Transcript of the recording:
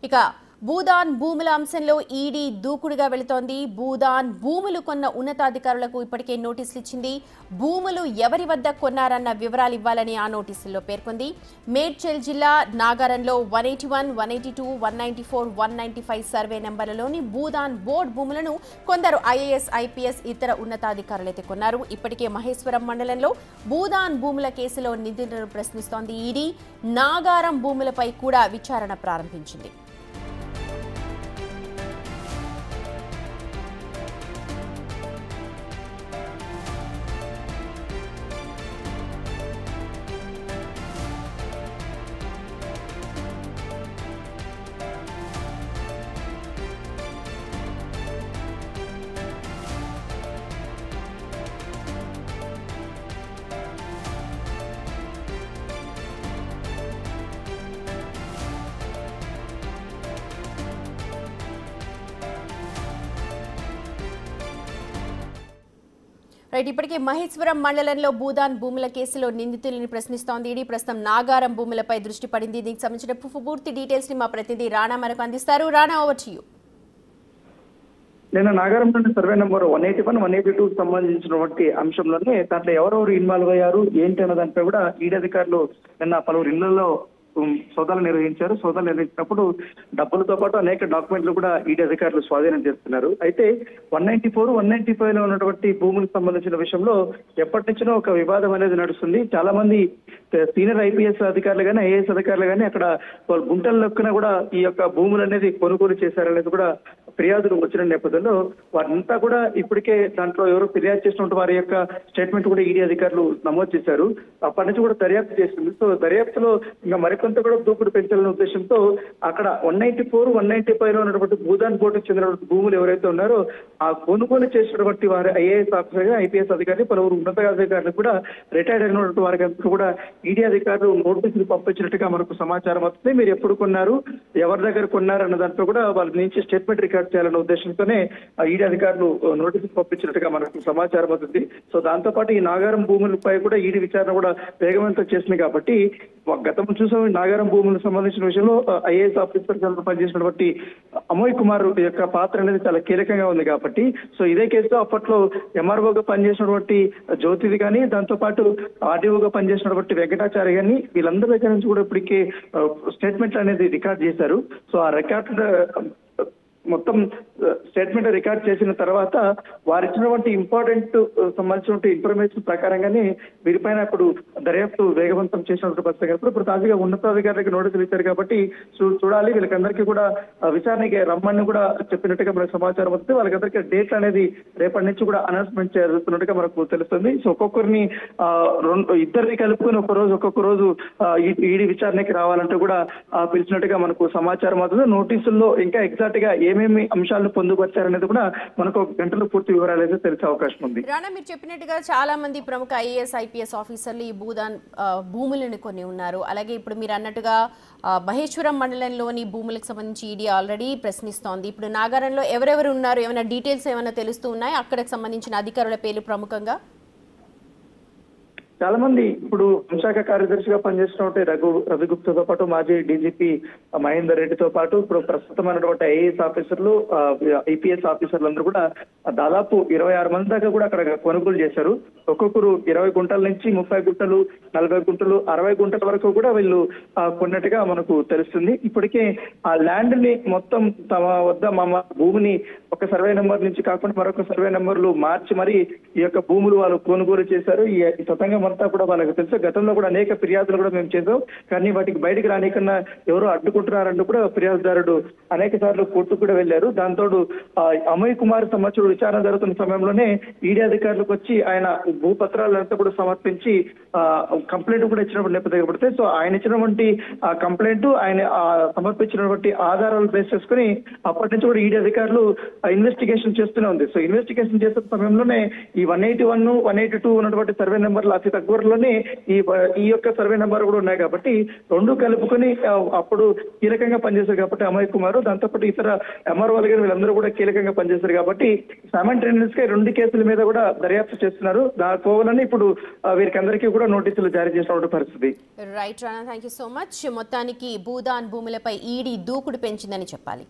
ఇక భూదాన్ భూముల అంశంలో ఈడీ దూకుడుగా వెళుతోంది. భూదాన్ భూములు కొన్న ఉన్నతాధికారులకు ఇప్పటికే నోటీసులు ఇచ్చింది. భూములు ఎవరి వద్ద కొన్నారన్న వివరాలు ఇవ్వాలని ఆ నోటీసుల్లో పేర్కొంది. మేడ్చల్ జిల్లా నాగారంలో 181, 182, 194, 195 సర్వే నెంబర్లలోని భూదాన్ బోర్డు భూములను కొందరు ఐఏఎస్, ఐపీఎస్ ఇతర ఉన్నతాధికారులైతే కొన్నారు. ఇప్పటికే మహేశ్వరం మండలంలో భూదాన్ భూముల కేసులో నిందితులను ప్రశ్నిస్తోంది ఈడీ. నాగారం భూములపై కూడా విచారణ ప్రారంభించింది. ఇప్పటికే మహేశ్వరం మండలంలో భూదాన్ భూముల కేసులో నిందితులను ప్రశ్నిస్తోంది ఈడీ. ప్రస్తుతం నాగారం భూములపై దృష్టి పడింది. దీనికి సంబంధించిన పూర్తి డీటెయిల్స్ ని మా ప్రతినిధి రాణా మనకు అందిస్తారు. Rana, over to you. నిన్న నాగారంలోని సర్వే నెంబర్ 181, 182 సంబంధించినటువంటి అంశంలోనే దాంట్లో ఎవరెవరు ఇన్వాల్వ్ అయ్యారు ఏంటి అన్న దానిపై కూడా ఈడీ అధికారులు నిన్న పలువురు ఇళ్లలో సోదాలు నిర్వహించారు. సోదాలు నిర్వహించినప్పుడు డబ్బులతో పాటు అనేక డాక్యుమెంట్లు కూడా ఈడీ అధికారులు స్వాధీనం చేస్తున్నారు. అయితే 194, 195 లో ఉన్నటువంటి భూములకు సంబంధించిన విషయంలో ఎప్పటి నుంచో ఒక వివాదం అనేది నడుస్తుంది. చాలా మంది సీనియర్ ఐపీఎస్ అధికారులు కానీ, ఐఏఎస్ అధికారులు కానీ అక్కడ గుంటల లెక్కన కూడా ఈ యొక్క భూములు అనేది కొనుగోలు చేశారనేది కూడా ఫిర్యాదులు వచ్చిన నేపథ్యంలో వారంతా కూడా ఇప్పటికే దాంట్లో ఎవరు ఫిర్యాదు చేసినటువంటి వారి యొక్క స్టేట్మెంట్ కూడా ఈడీ అధికారులు నమోదు చేశారు. అప్పటి నుంచి కూడా దర్యాప్తు చేస్తుంది. సో దర్యాప్తులో ఇంకా మరికొంత కూడా దూకుడు పెంచాలనే ఉద్దేశంతో అక్కడ 194, 195 లో ఉన్నటువంటి భూదాన్ బోర్డుకు చెందినటువంటి భూములు ఎవరైతే ఉన్నారో ఆ కొనుగోలు చేసినటువంటి వారి ఐఏఎస్ ఆఫీసర్, ఐపీఎస్ అధికారి, పలువురు ఉన్నతాధికారులు కూడా రిటైర్డ్ అయినటువంటి వారికి కూడా ఈడీ అధికారులు నోటీసులు పంపించినట్టుగా మనకు సమాచారం వస్తుంది. మీరు ఎప్పుడు కొన్నారు, ఎవరి దగ్గర కొన్నారు అన్న దాంట్లో కూడా వాళ్ళ నుంచి స్టేట్మెంట్ రికార్డ్ చేయాలన్న ఉద్దేశంతోనే ఈడీ అధికారులు నోటీసులు పంపించినట్టుగా మనకు సమాచారం అవుతుంది. సో దాంతో పాటు ఈ నాగారం భూములపై కూడా ఈడీ విచారణ కూడా వేగవంతం చేసింది. కాబట్టి గతం చూసాం నాగారం భూములకు సంబంధించిన విషయంలో ఐఏఎస్ ఆఫీసర్ పనిచేసినటువంటి అమోయ్ కుమార్ యొక్క పాత్ర అనేది చాలా కీలకంగా ఉంది. కాబట్టి సో ఇదే కేసులో అప్పట్లో ఎంఆర్ఓగా పనిచేసినటువంటి జ్యోతిది కానీ, దాంతో పాటు ఆర్డీఓగా పనిచేసినటువంటి వెంకటాచారి కానీ వీళ్ళందరి దగ్గర నుంచి కూడా ఇప్పటికే స్టేట్మెంట్ అనేది రికార్డ్ చేశారు. సో ఆ రికార్డ్ మొత్తం స్టేట్మెంట్ రికార్డ్ చేసిన తర్వాత వారు ఇచ్చినటువంటి ఇంపార్టెంట్ సంబంధించిన ఇన్ఫర్మేషన్ ప్రకారంగానే వీరిపైన ఇప్పుడు దర్యాప్తు వేగవంతం చేసినటువంటి పరిస్థితి. ఇప్పుడు తాజాగా ఉన్నతాధికారులకు నోటీసులు ఇచ్చారు. కాబట్టి చూడాలి, వీళ్ళకందరికీ కూడా విచారణకి రమ్మని కూడా చెప్పినట్టుగా మనకు సమాచారం వస్తుంది. వాళ్ళకందరికీ డేట్ అనేది రేపటి నుంచి కూడా అనౌన్స్మెంట్ చేస్తున్నట్టుగా మనకు తెలుస్తుంది. సో ఒక్కొక్కరిని ఇద్దరిని కలుపుకొని ఒక్కొక్క రోజు ఈడీ విచారణకి రావాలంటూ కూడా పిలిచినట్టుగా మనకు సమాచారం అవుతుంది. నోటీసుల్లో ఇంకా ఎగ్జాక్ట్ గా ఏమేమి అంశాలను పొందుపరిచారనేది కూడా మనకు ఒక గంటలో పూర్తి వివరాలు అయితే తెలిసే అవకాశం ఉంది. రాణా, మీరు చెప్పినట్టుగా చాలా మంది ప్రముఖ ఐఏఎస్, ఐపీఎస్ ఆఫీసర్లు ఈ భూదాన్ భూములను కొని ఉన్నారు. అలాగే ఇప్పుడు మీరు అన్నట్టుగా మహేశ్వరం మండలంలోని భూములకు సంబంధించి ఈడీ ఆల్రెడీ ప్రశ్నిస్తోంది. ఇప్పుడు నాగారంలో ఎవరెవరు ఉన్నారు, ఏమైనా డీటెయిల్స్ ఏమైనా తెలుస్తూ ఉన్నాయి? అక్కడికి సంబంధించిన అధికారుల పేర్లు ప్రముఖంగా చాలా మంది ఇప్పుడు హోంశాఖ కార్యదర్శిగా పనిచేసినటువంటి రవిగుప్తాతో పాటు మాజీ డీజీపీ మహేందర్ రెడ్డితో పాటు ఇప్పుడు ప్రస్తుతమైనటువంటి ఐఏఎస్ ఆఫీసర్లు, ఐపీఎస్ ఆఫీసర్లు అందరూ కూడా దాదాపు 26 మంది దాకా కూడా అక్కడ కొనుగోలు చేశారు. ఒక్కొక్కరు 20 గుంటల నుంచి 30 గుంటలు, 40 గుంటలు, 60 గుంటల వరకు కూడా వీళ్ళు కొన్నట్టుగా మనకు తెలుస్తుంది. ఇప్పటికే ఆ ల్యాండ్ ని మొత్తం తమ వద్ద భూమిని ఒక సర్వే నెంబర్ నుంచి కాకుండా మరొక సర్వే నెంబర్లు మార్చి మరి ఈ యొక్క భూములు వాళ్ళు కొనుగోలు చేశారు. ఈ తతంగం అంతా కూడా వాళ్ళకి తెలుసు. గతంలో కూడా అనేక ఫిర్యాదులు కూడా మేము చేసాం, కానీ వాటికి బయటకు రానికన్నా ఎవరో అడ్డుకుంటున్నారంటూ కూడా ఫిర్యాదుదారుడు అనేక సార్లు కోర్టుకు కూడా వెళ్లారు. దాంతో అమోయ్ కుమార్ సంవత్సరం విచారణ జరుగుతున్న సమయంలోనే ఈడీ అధికారులకు వచ్చి ఆయన భూపత్రాలంతా కూడా సమర్పించి కంప్లైంట్ కూడా ఇచ్చినప్పుడు నేపథ్యం పడితే సో ఆయన ఇచ్చినటువంటి కంప్లైంట్ ఆయన సమర్పించినటువంటి ఆధారాలు బేస్ చేసుకుని అప్పటి నుంచి కూడా ఈడీ అధికారులు ఇన్వెస్టిగేషన్ చేస్తూనే ఉంది. సో ఇన్వెస్టిగేషన్ చేస్తున్న సమయంలోనే ఈ 181, 182 ఉన్నటువంటి సర్వే నెంబర్లు అతి తక్కువలోనే ఈ యొక్క సర్వే నెంబర్ కూడా ఉన్నాయి కాబట్టి రెండు కలుపుకొని అప్పుడు కీలకంగా పనిచేశారు కాబట్టి అమయ్ కుమార్, దాంతోపాటు ఇతర ఎంఆర్ఓలు గారు వీళ్ళందరూ కూడా కీలకంగా పనిచేశారు కాబట్టి సైమల్టేనియస్ గా 2 కేసుల మీద కూడా దర్యాప్తు చేస్తున్నారు. దాని ఇప్పుడు వీరికి అందరికీ కూడా నోటీసులు జారీ చేసినటువంటి పరిస్థితి. Right Rana, thank you so much. మొత్తానికి భూదాన్ భూములపై ఈడీ దూకుడు పెంచిందని చెప్పాలి.